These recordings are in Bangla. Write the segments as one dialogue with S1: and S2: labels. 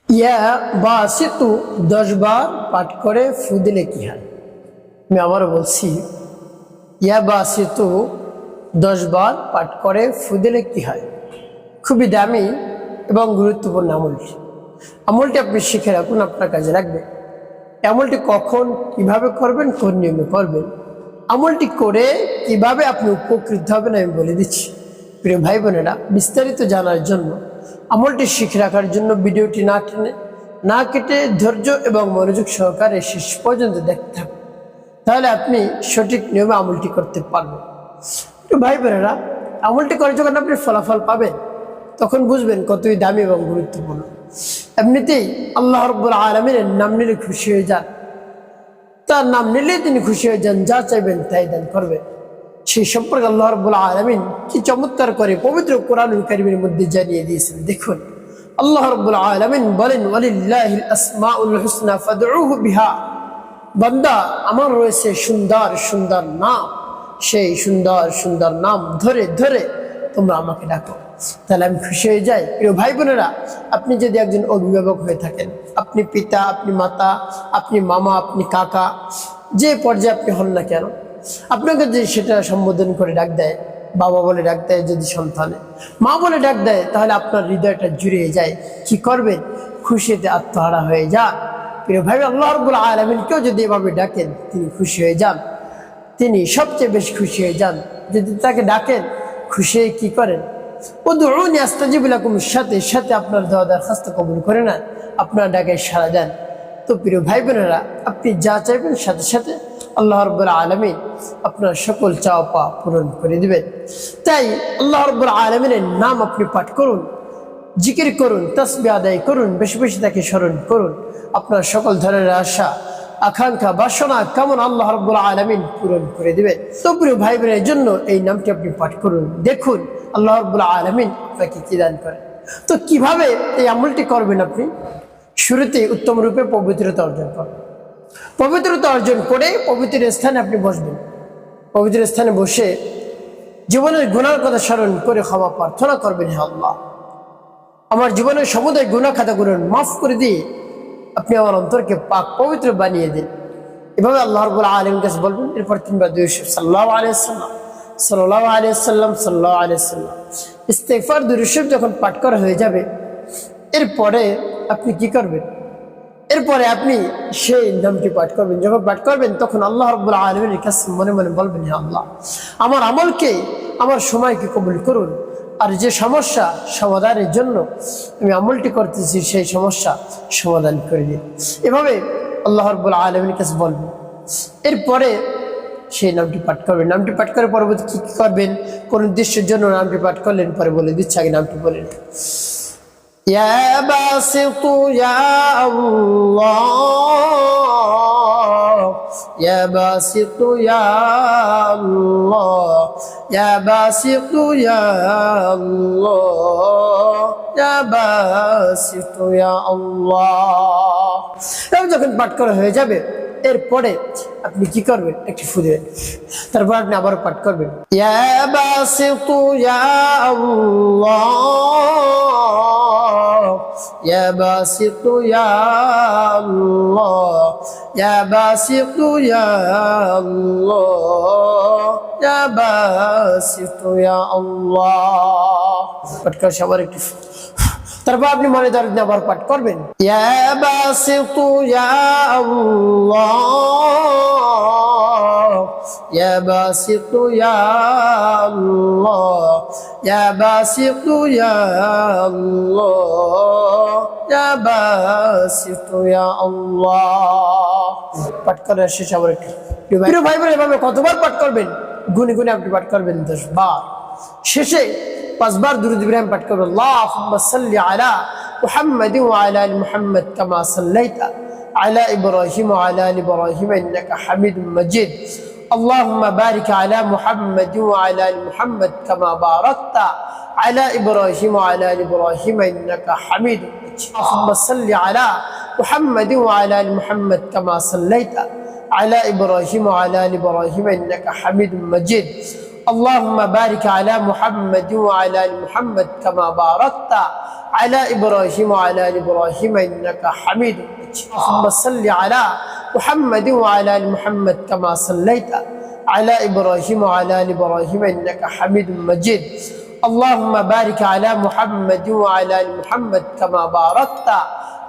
S1: ইয়া বাসিতু 10 বার পাঠ করে ফু দিলে কি হয়? আমি আবারও বলছি, ইয়া বাসিতু 10 বার পাঠ করে ফু দিলে কি হয়? খুবই দামি এবং গুরুত্বপূর্ণ আমলটি আপনি শিখে রাখুন, আপনার কাজে লাগবে। আমলটি কখন কিভাবে করবেন, কোন নিয়মে করবেন, আমলটি করে কিভাবে আপনি উপকৃত হবেন আমি বলে দিচ্ছি। প্রিয় ভাই বোনেরা, বিস্তারিত জানার জন্য, আমলটি শিখে রাখার জন্য ভিডিওটি না কেটে ধৈর্য এবং মনোযোগ সহকারে শেষ পর্যন্ত দেখতে থাকুন, তাহলে আপনি সঠিক নিয়মে আমলটি করতে পারবেন। প্রিয় ভাই বোনেরা, আমলটি করে যখন আপনি ফলাফল পাবেন তখন বুঝবেন কতই দামি এবং গুরুত্বপূর্ণ। এমনিতেই আল্লাহ রাব্বুল আলামিনের নাম নিলে খুশি হয়ে যান, তার নাম নিলেই তিনি খুশি হয়ে যান, যা চাইবেন তাই দান করবেন। সেই সম্পর্কে আল্লাহ রাব্বুল আলামিন কি চমৎকার করে পবিত্র কোরআনুল কারীমের মধ্যে জানিয়ে দিয়েছেন। দেখুন, আল্লাহ রাব্বুল আলামিন বলেন, ওয়ালিল্লাহিল আসমাউল হুসনা ফাদউহু বিহা। বান্দা, আমার রয়েছে সুন্দর সুন্দর নাম, সেই সুন্দর সুন্দর নাম ধরে ধরে তোমরা আমাকে ডাকো, তাহলে আমি খুশি হয়ে যাই। প্রিয় ভাই বোনেরা, আপনি যদি একজন অভিভাবক হয়ে থাকেন, আপনি পিতা, আপনি মাতা, আপনি মামা, আপনি কাকা, যে পর্যায়ে আপনি হন না কেন, আপনাকে যদি সেটা সম্বোধন করে ডাক দেয়, বাবা বলে ডাক দেয়, যদি সন্তানে মা বলে ডাক দেয়, তাহলে আপনার হৃদয়টা জুড়িয়ে যায়। কি করবেন? খুশিতে আত্মহারা হয়ে যান। প্রিয় ভাই, আল্লাহ রাব্বুল আলামিনকেও যদি এভাবে ডাকেন, তিনি খুশি হয়ে যান, তিনি সবচেয়ে বেশি খুশি হয়ে যান। যদি তাকে ডাকেন, খুশি হয়ে কি করেন? উদউনি আস্তাজিব লাকুম, সাথে সাথে আপনার দোয়া দরখাস্ত কবুল করে নেন, আপনার ডাকে সাড়া দেন। তো প্রিয় ভাই বোনেরা, আপনি যা চাইবেন সাথে সাথে আল্লাহ রাব্বুল আলামিন আপনার সকল চাওয়া পাওয়া পূরণ করে দিবেন। তাই আল্লাহ রাব্বুল আলামিনের নাম আপনি পাঠ করুন, জিকির করুন, তাসবিহ আদায় করুন, বেশি বেশি তাকে স্মরণ করুন। আপনার সকল ধরনের আশা, আকাঙ্ক্ষা, বাসনা, কামনা আল্লাহ রাব্বুল আলামিন পূরণ করে দিবেন। তো প্রিয় ভাই বোনের জন্য এই নামটি আপনি পাঠ করুন, দেখুন আল্লাহ রাব্বুল আলামিন আপনাকে কি দান করেন। তো কিভাবে এই আমলটি করবেন? আপনি শুরুতেই উত্তম রূপে পবিত্রতা অর্জন করবেন। পবিত্রতা অর্জন করে পবিত্র স্থানে আপনি বসবেন। পবিত্র স্থানে বসে জীবনের গুনার কথা স্মরণ করে ক্ষমা প্রার্থনা করবেন, হে আল্লাহ, আমার জীবনের সমুদয় গুনাহ খাতাগুলো মাফ করে দিয়ে আপনি আমার অন্তরকে পাক পবিত্র বানিয়ে দিন। এভাবে আল্লাহ রাব্বুল আলামিনের কাছে বলবেন। এরপর 3 বার দুরূদ শরীফ সাল্লাল্লাহু আলাইহি ওয়াসাল্লাম, সাল্লাল্লাহু আলাইহি ওয়াসাল্লাম, সাল্লাল্লাহু আলাইহি ওয়াসাল্লাম ইস্তিগফার দুরূদ শরীফ যখন পাঠ করা হয়ে যাবে, এরপরে আপনি কি করবেন? এরপরে আপনি সেই নামটি পাঠ করবেন। যখন পাঠ করবেন তখন আল্লাহ রাব্বুল আলামিনের কাছে মনে মনে বলবেন, হে আল্লাহ, আমার আমলকে, আমার সময়কে কবুল করুন, আর যে সমস্যা সমাধানের জন্য আমি আমলটি করতেছি সেই সমস্যা সমাধান করে দিন। এভাবে আল্লাহ রাব্বুল আলামিনের কাছে বলবেন। এরপরে সেই নামটি পাঠ করবেন। নামটি পাঠ করে পরবর্তী কি করবেন, কোন উদ্দেশ্যের জন্য নামটি পাঠ করলেন পরে বলে দিচ্ছে, আগে নামটি বলেন। ইয়া বাসিতু ইয়া আল্লাহ, ইয়া বাসিতু ইয়া আল্লাহ, ইয়া বাসিতু ইয়া আল্লাহ, ইয়া বাসিতু ইয়া আল্লাহ। যখন পাঠ করা হয়ে যাবে, এরপরে আপনি কি করবেন? একটি ফু দিবেন। তারপর আপনি আবার পাঠ করবেন, ইয়া বাসিতু ইয়া আল্লাহ, ইয়া বাসিতু ইয়া আল্লাহ, ইয়া বাসিতু ইয়া আল্লাহ, ইয়া বাসিতু ইয়া আল্লাহ। পাঠ করে সবার একটু। তারপর আপনি মনে ধরেন আবার পাঠ করবেন, ইয়া বাসিতু ইয়া আল্লাহ, ইয়া বাসিতু ইয়া আল্লাহ, ইয়া বাসিতু ইয়া আল্লাহ, ইয়া বাসিতু ইয়া আল্লাহ। পাঠ করা শেষ আবার একটু। প্রিয় ভাই বোন, এভাবে কতবার পাঠ করবেন? গুনে গুনে আপনি পাঠ করবেন 10 বার। শেষে 5 বার দুরূদ ইব্রাহিম পাঠ করবেন। আল্লাহুম্মা সাল্লি আলা মুহাম্মাদিন ওয়া আলা আলি মুহাম্মাদ কামা সাল্লাইতা আলা ইব্রাহিম ওয়া আলা আলি ইব্রাহিম ইন্নাকা হামিদুম মাজিদ। আল্লাহুম্মা বারিক আলা মুহাম্মাদিন ওয়া আলা আলি মুহাম্মাদ কামা বারাকতা আলা ইব্রাহিম ওয়া আলা আলি ইব্রাহিম ইন্নাকা হামিদুম মাজিদ। আল্লাহুম্মা সাল্লি আলা মুহাম্মাদিন ওয়া আলা আলি মুহাম্মাদ কামা সাল্লাইতা আলা ইব্রাহিম ওয়া আলা আলি ইব্রাহিম ইন্নাকা হামিদুম মাজিদ। اللهم بارك على محمد وعلى آل محمد كما باركت على إبراهيم وعلى آل إبراهيم إنك حميد مجيد اللهم صل على محمد وعلى آل محمد كما صليت على إبراهيم وعلى آل إبراهيم إنك حميد مجيد اللهم بارك على محمد وعلى آل محمد كما باركت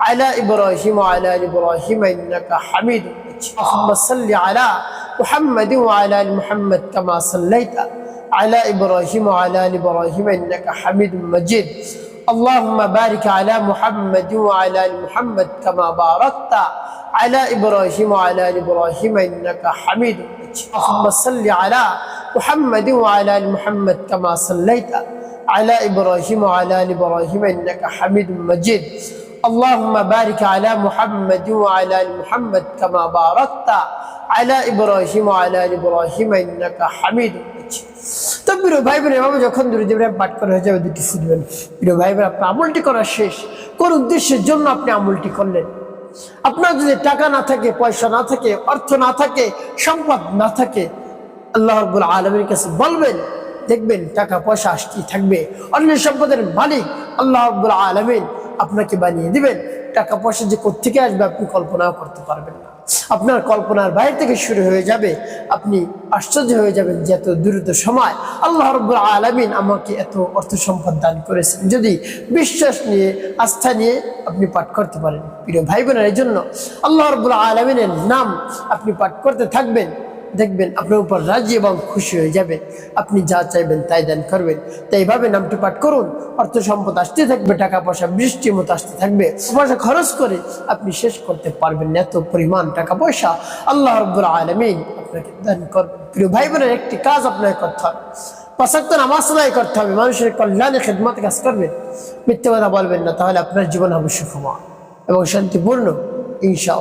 S1: على إبراهيم وعلى آل إبراهيم إنك حميد مجيد اللهم صل على محمد وعلى آل محمد كما صليت على إبراهيم وعلى آل إبراهيم إنك حميد مجيد اللهم بارك على محمد وعلى آل محمد كما باركت على إبراهيم وعلى آل إبراهيم إنك حميد مجيد اللهم صل على محمد وعلى آل محمد كما صليت على إبراهيم وعلى آل إبراهيم إنك حميد مجيد اللهم بارك على محمد وعلى آل محمد كما باركت على إبراهيم وعلى آل إبراهيم إنك حميد مجيد তো প্রিয় ভাই বোন এভাবে যখন দুরূদ ইব্রাহিম পাঠ করা হয়ে যাবে দুটি ফুটবেন প্রিয় ভাই বোন আপনি আমলটি করা শেষ কোন উদ্দেশ্যের জন্য আপনি আমলটি করলেন আপনার যদি টাকা না থাকে পয়সা না থাকে অর্থ না থাকে সম্পদ না থাকে আল্লাহ রাব্বুল আলামিনের কাছে বলবেন দেখবেন টাকা পয়সা আসতেই থাকবে অন্য সম্পদের মালিক আল্লাহ রাব্বুল আলামিন আপনাকে বানিয়ে দিবেন টাকা পয়সা যে কোত্থেকে আসবে আপনি কল্পনাও করতে পারবেন না আপনার কল্পনার বাইরে থেকে শুরু হয়ে যাবে আপনি আশ্চর্য হয়ে যাবেন যে এত দ্রুত সময় আল্লাহ রাব্বুল আলামিন আমাকে এত অর্থ সম্পদ দান করেছেন যদি বিশ্বাস নিয়ে আস্থা নিয়ে আপনি পাঠ করতে পারেন প্রিয় ভাই বোনের এই জন্য আল্লাহ রাব্বুল আলামিনের নাম আপনি পাঠ করতে থাকবেন দেখবেন আপনার উপর রাজি এবং খুশি হয়ে যাবেন আপনি যা চাইবেন তাই দান করবেন তাই এইভাবে নামটি পাঠ করুন অর্থ সম্পদ আসতে থাকবে টাকা পয়সা বৃষ্টির মতো আসতে থাকবে পয়সা খরচ করে আপনি শেষ করতে পারবেন না এত পরিমাণ টাকা পয়সা আল্লাহ রাব্বুল আলামিন আপনাকে দান করবেন প্রিয় ভাই বোনের একটি কাজ আপনাকে করতে হবে 5 ওয়াক্ত নামাজ আদায় করতে হবে মানুষের কল্যাণে খেদমতে কাজ করবেন মিথ্যা কথা বলবেন না তাহলে আপনার জীবন হবে সুখময় এবং শান্তিপূর্ণ ইনশাআল্লাহ।